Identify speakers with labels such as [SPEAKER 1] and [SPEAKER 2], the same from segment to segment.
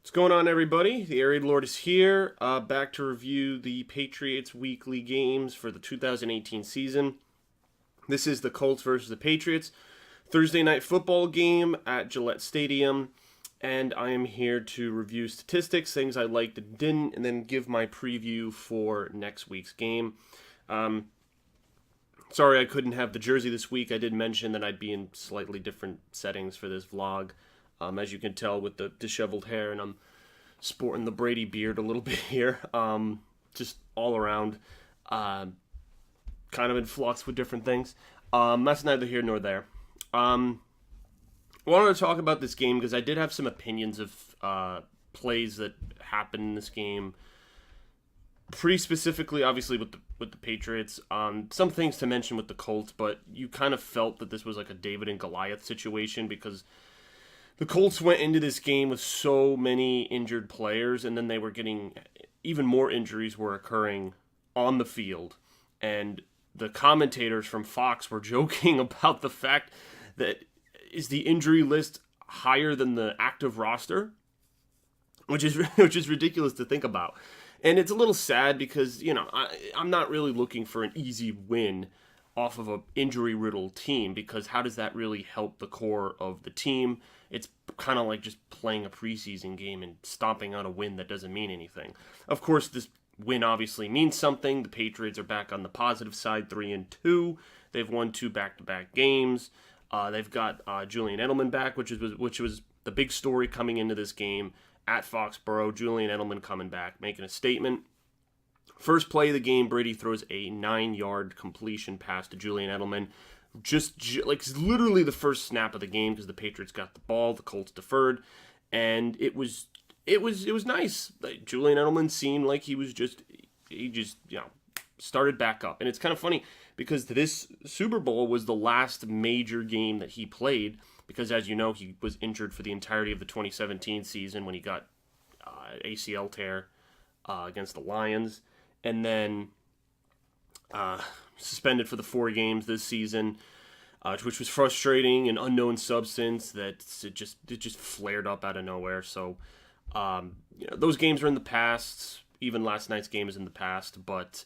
[SPEAKER 1] What's going on, everybody? The Air Raid Lord is here, back to review the Patriots weekly games for the 2018 season. This is the Colts versus the Patriots Thursday night football game at Gillette Stadium, and I am here to review statistics, things I liked and didn't, and then give my preview for next week's game. Sorry I couldn't have the jersey this week. I did mention that I'd be in slightly different settings for this vlog. As you can tell with the disheveled hair, and I'm sporting the Brady beard a little bit here. Just all around, kind of in flux with different things. That's neither here nor there. I wanted to talk about this game because I did have some opinions of plays that happened in this game. Pretty specifically, obviously, with the Patriots. Some things to mention with the Colts, but you kind of felt that this was like a David and Goliath situation because the Colts went into this game with so many injured players, and then they were getting even more injuries were occurring on the field. And the commentators from Fox were joking about the fact that is the injury list higher than the active roster, which is ridiculous to think about. And it's a little sad because, I'm not really looking for an easy win off of an injury-riddled team, because how does that really help the core of the team? It's kind of like just playing a preseason game and stomping out a win that doesn't mean anything. Of course, this win obviously means something. The Patriots are back on the positive side, 3-2. They've won 2 back-to-back games. They've got Julian Edelman back, which was the big story coming into this game at Foxborough. Julian Edelman coming back, making a statement. First play of the game, Brady throws a 9-yard completion pass to Julian Edelman. Just like literally the first snap of the game, because the Patriots got the ball, the Colts deferred, and it was nice. Like, Julian Edelman seemed like he just started back up. And it's kind of funny because this Super Bowl was the last major game that he played, because as you know, he was injured for the entirety of the 2017 season when he got ACL tear against the Lions, and then suspended for the 4 games this season, which was frustrating. An unknown substance that it just flared up out of nowhere. So those games are in the past. Even last night's game is in the past. But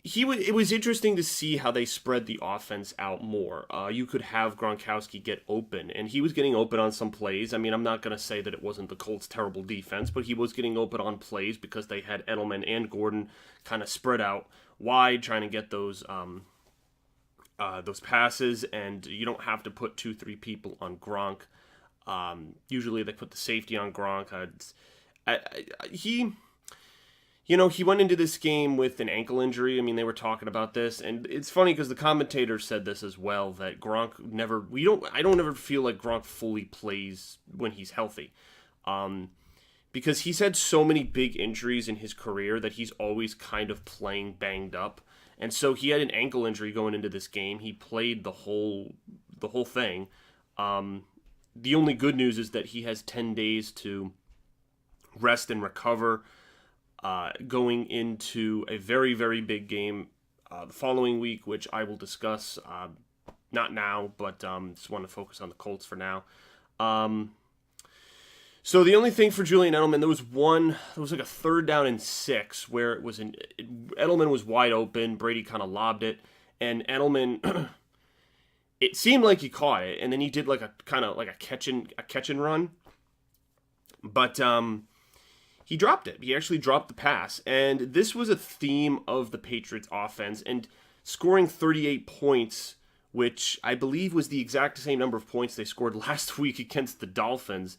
[SPEAKER 1] it was interesting to see how they spread the offense out more. You could have Gronkowski get open, and he was getting open on some plays. I mean, I'm not going to say that it wasn't the Colts' terrible defense, but he was getting open on plays because they had Edelman and Gordon kind of spread out wide, trying to get those passes, and you don't have to put 2-3 people on Gronk. Usually they put the safety on Gronk. He went into this game with an ankle injury. I mean, they were talking about this, and it's funny because the commentators said this as well, that Gronk I don't ever feel like Gronk fully plays when he's healthy. Because he's had so many big injuries in his career that he's always kind of playing banged up. And so he had an ankle injury going into this game. He played the whole thing. The only good news is that he has 10 days to rest and recover, going into a very, very big game the following week, which I will discuss, not now, but just want to focus on the Colts for now. So the only thing for Julian Edelman, there was like a 3rd down and 6 where Edelman was wide open. Brady kind of lobbed it, and Edelman, it seemed like he caught it, and then he did like a kind of like a catch and run, but he dropped it. He actually dropped the pass, and this was a theme of the Patriots offense, and scoring 38 points, which I believe was the exact same number of points they scored last week against the Dolphins.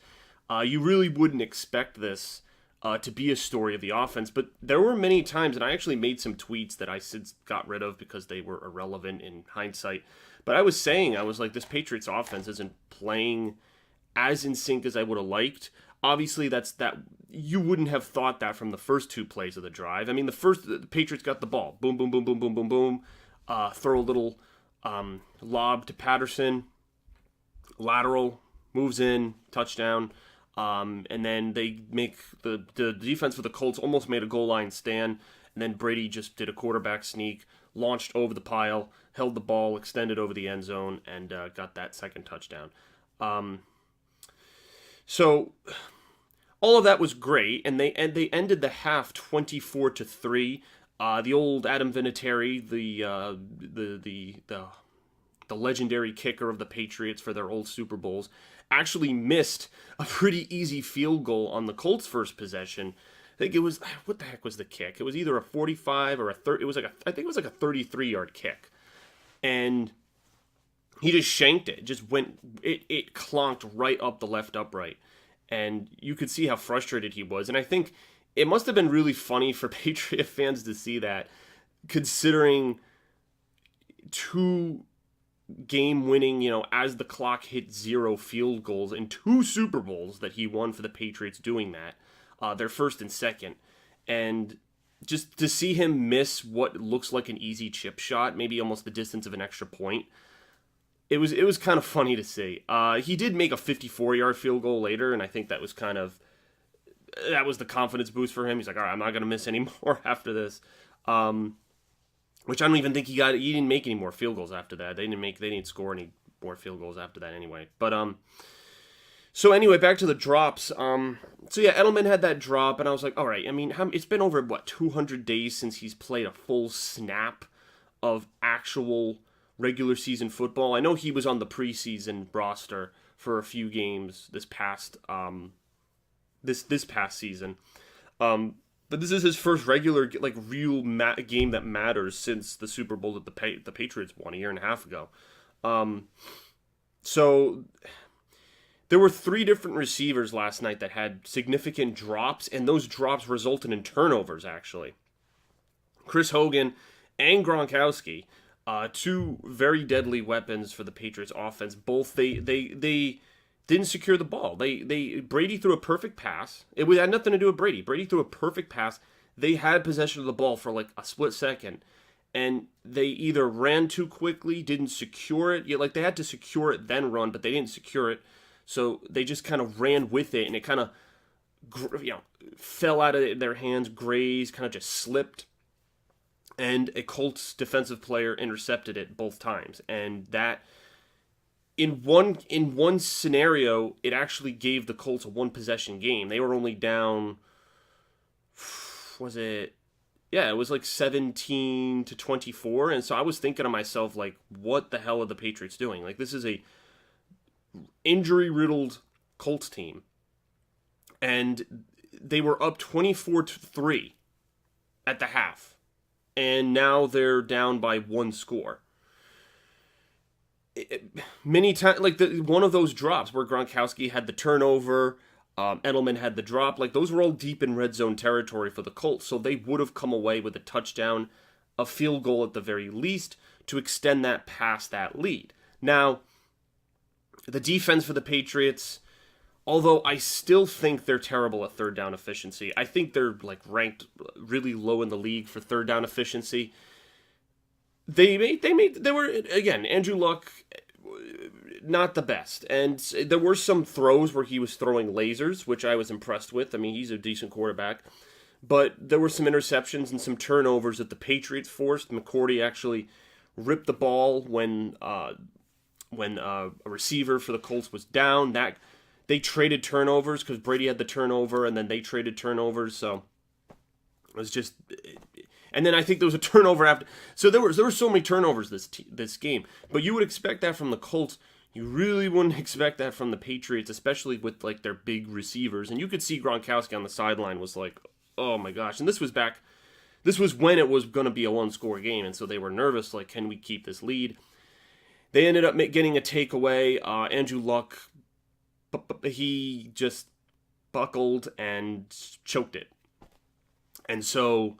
[SPEAKER 1] You really wouldn't expect this to be a story of the offense, but there were many times, and I actually made some tweets that I since got rid of because they were irrelevant in hindsight, but I was like, this Patriots offense isn't playing as in sync as I would have liked. Obviously, that you wouldn't have thought that from the first 2 plays of the drive. I mean, the Patriots got the ball. Boom, boom, boom, boom, boom, boom, boom. Throw a little lob to Patterson. Lateral, moves in, touchdown. And then they make the defense for the Colts almost made a goal line stand. And then Brady just did a quarterback sneak, launched over the pile, held the ball, extended over the end zone, and got that second touchdown. So all of that was great, and they ended the half 24-3. The old Adam Vinatieri, the legendary kicker of the Patriots for their old Super Bowls, actually missed a pretty easy field goal on the Colts' first possession. I think it was, what the heck was the kick? It was either a 45 or a 30. I think it was like a 33-yard kick, and he just shanked it. Just went, it clonked right up the left upright. And you could see how frustrated he was. And I think it must have been really funny for Patriot fans to see that, considering two game-winning, as the clock hit 0 field goals in 2 Super Bowls that he won for the Patriots doing that, their first and second. And just to see him miss what looks like an easy chip shot, maybe almost the distance of an extra point, it was kind of funny to see. He did make a 54-yard field goal later, and I think that was the confidence boost for him. He's like, all right, I'm not going to miss any more after this. Which I don't even think he didn't make any more field goals after that. They didn't score any more field goals after that anyway. But so anyway, back to the drops. So yeah, Edelman had that drop, and I was like, all right. I mean, it's been over 200 days since he's played a full snap of actual regular season football. I know he was on the preseason roster for a few games this past this past season, but this is his first regular real game that matters since the Super Bowl that the Patriots won a year and a half ago. So there were 3 different receivers last night that had significant drops, and those drops resulted in turnovers. Actually, Chris Hogan and Gronkowski. 2 very deadly weapons for the Patriots offense. Both they didn't secure the ball. Brady threw a perfect pass. It had nothing to do with Brady. Brady threw a perfect pass. They had possession of the ball for a split second, and they either ran too quickly, didn't secure it. They had to secure it then run, but they didn't secure it. So they just kind of ran with it, and it kind of fell out of their hands, grazed, kind of just slipped. And a Colts defensive player intercepted it both times. And that, in one scenario, it actually gave the Colts a 1-possession game. They were only down, it was 17-24. And so I was thinking to myself, what the hell are the Patriots doing? This is a injury-riddled Colts team. And they were up 24-3 at the half. And now they're down by 1 score. Many times, one of those drops where Gronkowski had the turnover, Edelman had the drop, those were all deep in red zone territory for the Colts, so they would have come away with a touchdown, a field goal at the very least, to extend that past that lead. Now, the defense for the Patriots, although I still think they're terrible at third down efficiency. I think they're ranked really low in the league for third down efficiency. They were, again, Andrew Luck, not the best. And there were some throws where he was throwing lasers, which I was impressed with. I mean, he's a decent quarterback. But there were some interceptions and some turnovers that the Patriots forced. McCourty actually ripped the ball when a receiver for the Colts was down. They traded turnovers because Brady had the turnover, and then they traded turnovers. So it was just, and then I think there was a turnover after. So there were so many turnovers this game. But you would expect that from the Colts. You really wouldn't expect that from the Patriots, especially with their big receivers. And you could see Gronkowski on the sideline was like, oh my gosh. And this was when it was going to be a 1-score game, and so they were nervous. Can we keep this lead? They ended up getting a takeaway. Andrew Luck. But he just buckled and choked it. And so,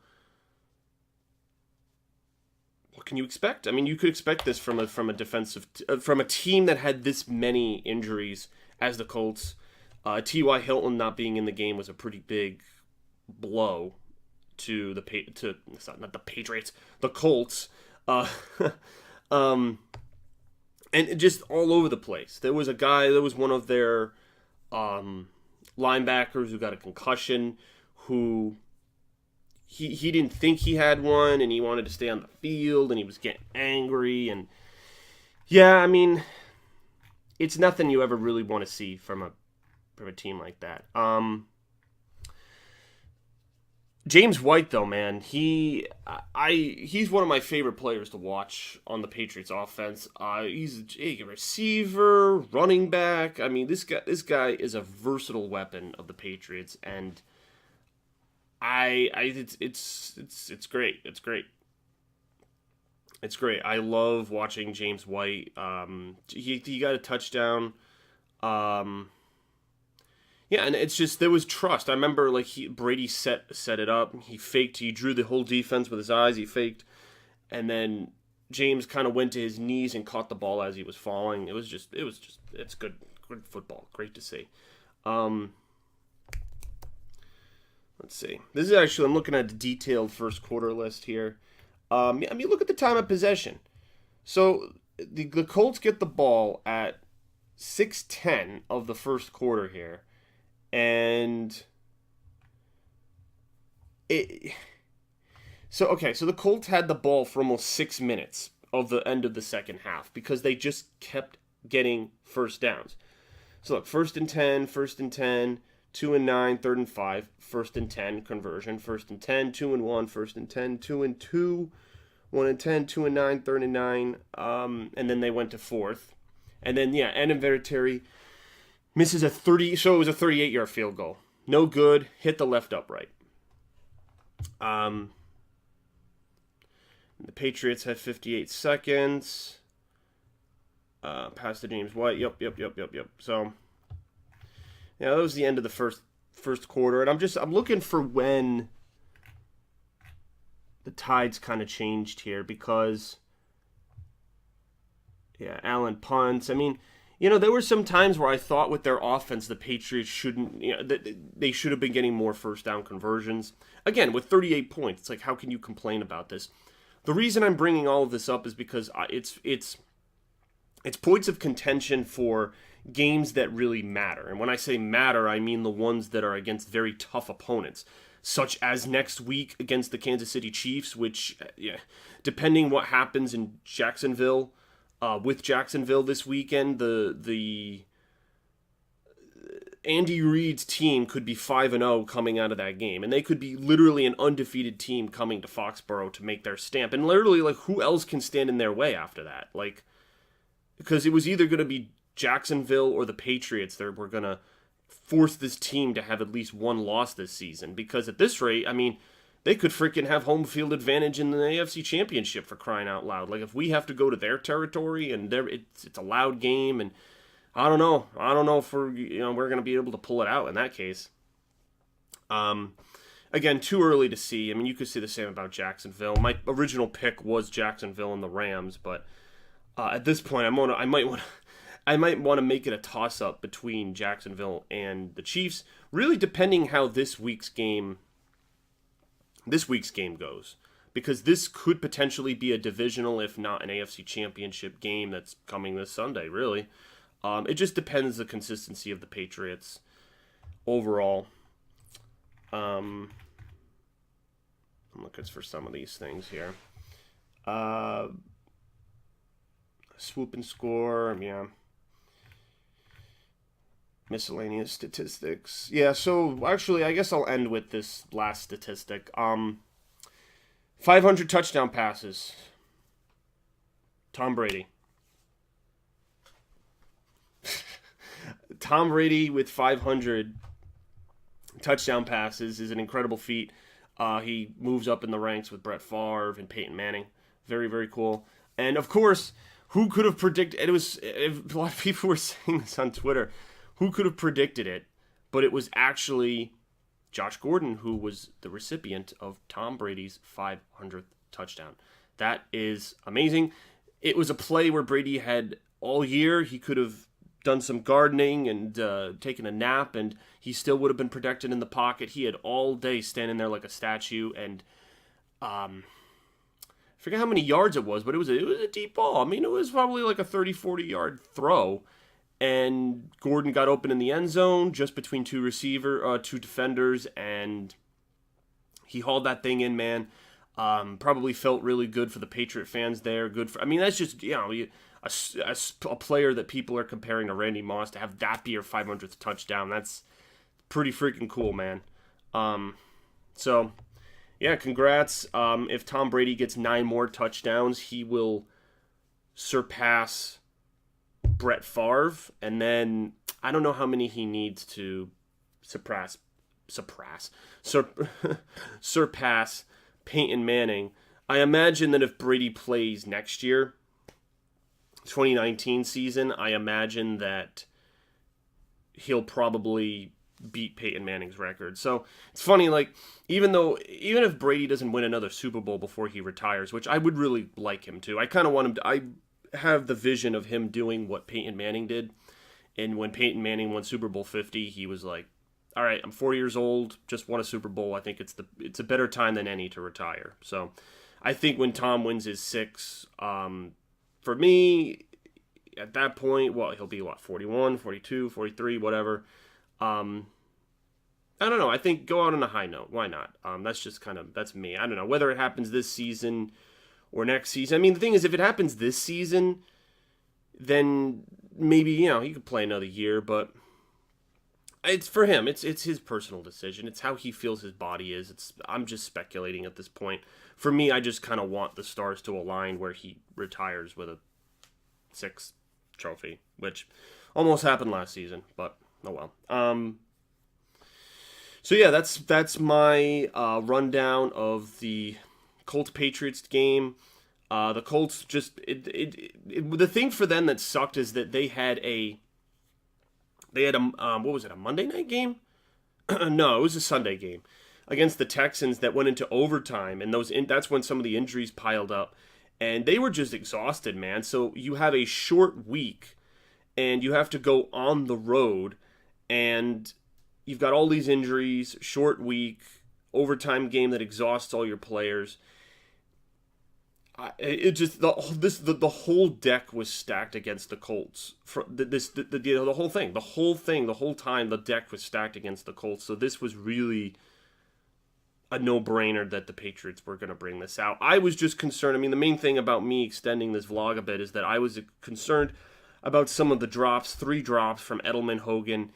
[SPEAKER 1] what can you expect? I mean, you could expect this from a team that had this many injuries as the Colts. T.Y. Hilton not being in the game was a pretty big blow to the Patriots, the Colts. And just all over the place. There was one of their linebackers who got a concussion, who he didn't think he had one, and he wanted to stay on the field, and he was getting angry. And yeah, I mean, it's nothing you ever really want to see from a team like that. James White, though, man, he's one of my favorite players to watch on the Patriots offense. He's a receiver, running back. I mean, this guy is a versatile weapon of the Patriots, and it's great. It's great. It's great. I love watching James White. He got a touchdown. Yeah, and it's just, there was trust. I remember, like, Brady set it up. He faked. He drew the whole defense with his eyes. He faked. And then James kind of went to his knees and caught the ball as he was falling. It's good football. Great to see. Let's see. This is actually, I'm looking at the detailed first quarter list here. I mean, look at the time of possession. So, the Colts get the ball at 6:10 of the first quarter here. And so the Colts had the ball for almost 6 minutes of the end of the second half because they just kept getting first downs. So look, 1st and 10, 1st and 10, 2 and 9, 3rd and 5, 1st and 10 conversion, 1st and 10, 2 and 1, 1st and 10, 2 and 2, 1 and 10, 2 and 9, 3rd and 9, and then they went to 4th. And then, yeah, Vinatieri misses a 30, so it was a 38-yard field goal. No good, hit the left upright. The Patriots had 58 seconds. Pass to James White. Yep. So, yeah, that was the end of the first quarter. And I'm looking for when the tides kind of changed here because, yeah, Allen punts. I mean, you know, there were some times where I thought with their offense, the Patriots shouldn't, you know, they should have been getting more first down conversions. Again, with 38 points, it's like, how can you complain about this? The reason I'm bringing all of this up is because it's points of contention for games that really matter. And when I say matter, I mean the ones that are against very tough opponents, such as next week against the Kansas City Chiefs, which, yeah, depending what happens in Jacksonville, with Jacksonville this weekend, the Andy Reid's team could be 5-0 coming out of that game, and they could be literally an undefeated team coming to Foxborough to make their stamp. And literally, like, who else can stand in their way after that? Like, because it was either going to be Jacksonville or the Patriots that were going to force this team to have at least one loss this season. Because at this rate, I mean, they could freaking have home field advantage in the AFC Championship, for crying out loud. Like, if we have to go to their territory and it's a loud game, and I don't know if we're going to be able to pull it out in that case. Again, too early to see. I mean, you could say the same about Jacksonville. My original pick was Jacksonville and the Rams, but at this point, I might want to make it a toss-up between Jacksonville and the Chiefs, really depending how this week's game goes, because this could potentially be a divisional, if not an AFC Championship game that's coming this Sunday, really. It just depends the consistency of the Patriots overall. I'm looking for some of these things here. Swoop and score, yeah. Miscellaneous statistics. Yeah, so actually, I guess I'll end with this last statistic. 500 touchdown passes. Tom Brady. Tom Brady with 500 touchdown passes is an incredible feat. He moves up in the ranks with Brett Favre and Peyton Manning. Very, very cool. And of course, who could have predicted? A lot of people were saying this on Twitter. Who could have predicted it? But it was actually Josh Gordon who was the recipient of Tom Brady's 500th touchdown. That is amazing. It was a play where Brady had all year. He could have done some gardening and taken a nap, and he still would have been protected in the pocket. He had all day standing there like a statue, and I forget how many yards it was, but it was a deep ball. I mean, it was probably like a 30, 40-yard throw, and Gordon got open in the end zone just between two defenders, and he hauled that thing in, man. Probably felt really good for the Patriot fans there. That's just, a player that people are comparing to Randy Moss to have that be your 500th touchdown. That's pretty freaking cool, man. So, yeah, congrats. If Tom Brady gets 9 more touchdowns, he will surpass Brett Favre, and then I don't know how many he needs to surpass Peyton Manning. I imagine that if Brady plays next year, 2019 season, I imagine that he'll probably beat Peyton Manning's record. So it's funny, like, even if Brady doesn't win another Super Bowl before he retires, which I would really like him to, I kind of want him to, I have the vision of him doing what Peyton Manning did. And when Peyton Manning won Super Bowl 50, he was like, all right, I'm 40 years old, just won a Super Bowl. I think it's a better time than any to retire. So I think when Tom wins his 6, for me, at that point, well, he'll be, 41, 42, 43, whatever. I don't know. I think go out on a high note. Why not? That's just that's me. I don't know. Whether it happens this season or next season. I mean, the thing is, if it happens this season, then maybe, he could play another year, but it's for him. It's his personal decision. It's how he feels his body is. I'm just speculating at this point. For me, I just kind of want the stars to align where he retires with a 6 trophy, which almost happened last season, but oh well. So yeah, that's my rundown of the Colts Patriots game. The Colts just the thing for them that sucked is that they had a what was it, a Monday night game? No, it was a Sunday game against the Texans that went into overtime, and that's when some of the injuries piled up, and they were just exhausted, man. So you have a short week, and you have to go on the road, and you've got all these injuries, short week, overtime game that exhausts all your players. It just the whole deck was stacked against the Colts. The whole time the deck was stacked against the Colts. So this was really a no-brainer that the Patriots were going to bring this out. I was just concerned. I mean, the main thing about me extending this vlog a bit is that I was concerned about some of the drops, 3 drops from Edelman, Hogan,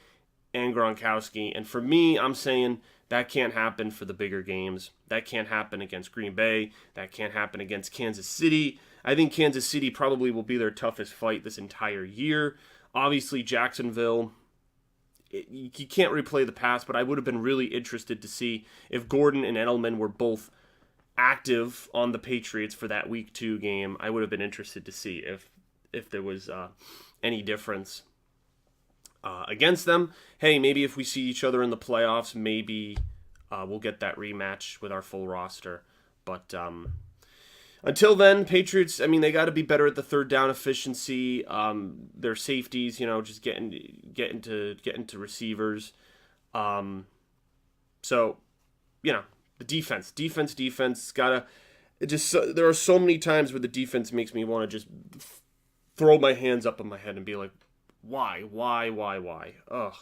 [SPEAKER 1] and Gronkowski. And for me, I'm saying that can't happen for the bigger games. That can't happen against Green Bay. That can't happen against Kansas City. I think Kansas City probably will be their toughest fight this entire year. Obviously, Jacksonville, you can't replay the past, but I would have been really interested to see if Gordon and Edelman were both active on the Patriots for that Week 2 game. I would have been interested to see if there was any difference against them. Hey, maybe if we see each other in the playoffs, maybe we'll get that rematch with our full roster. But until then, Patriots, I mean, they got to be better at the third down efficiency. Their safeties, just getting to receivers. So, the defense gotta. There are so many times where the defense makes me want to just throw my hands up in my head and be like, why? Ugh.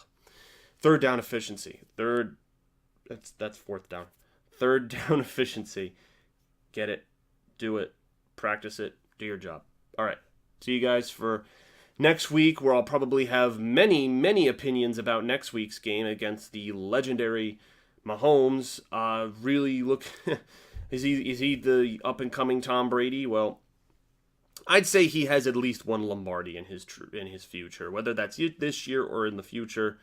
[SPEAKER 1] Third down efficiency. That's fourth down. Third down efficiency. Get it. Do it. Practice it. Do your job. All right. See you guys for next week, where I'll probably have many, many opinions about next week's game against the legendary Mahomes. Really look... Is he the up-and-coming Tom Brady? Well, I'd say he has at least one Lombardi in his future. Whether that's this year or in the future,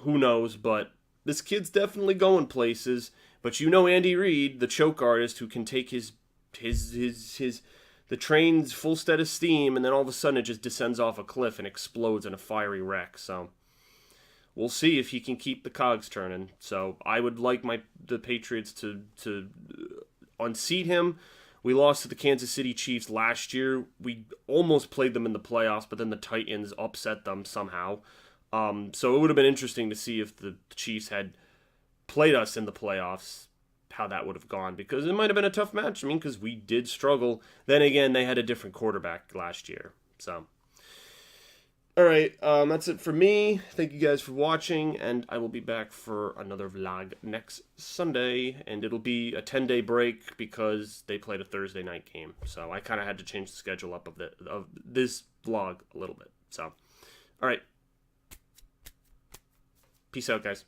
[SPEAKER 1] who knows? But this kid's definitely going places. But Andy Reid, the choke artist, who can take the train's full stead of steam, and then all of a sudden it just descends off a cliff and explodes in a fiery wreck. So we'll see if he can keep the cogs turning. So I would like the Patriots to unseat him. We lost to the Kansas City Chiefs last year. We almost played them in the playoffs, but then the Titans upset them somehow. So it would have been interesting to see if the Chiefs had played us in the playoffs, how that would have gone, because it might have been a tough match. I mean, because we did struggle. Then again, they had a different quarterback last year. So All right, that's it for me. Thank you guys for watching, and I will be back for another vlog next Sunday, and it'll be a 10-day break because they played a Thursday night game, so I kind of had to change the schedule up of this vlog a little bit. So, all right, peace out, guys.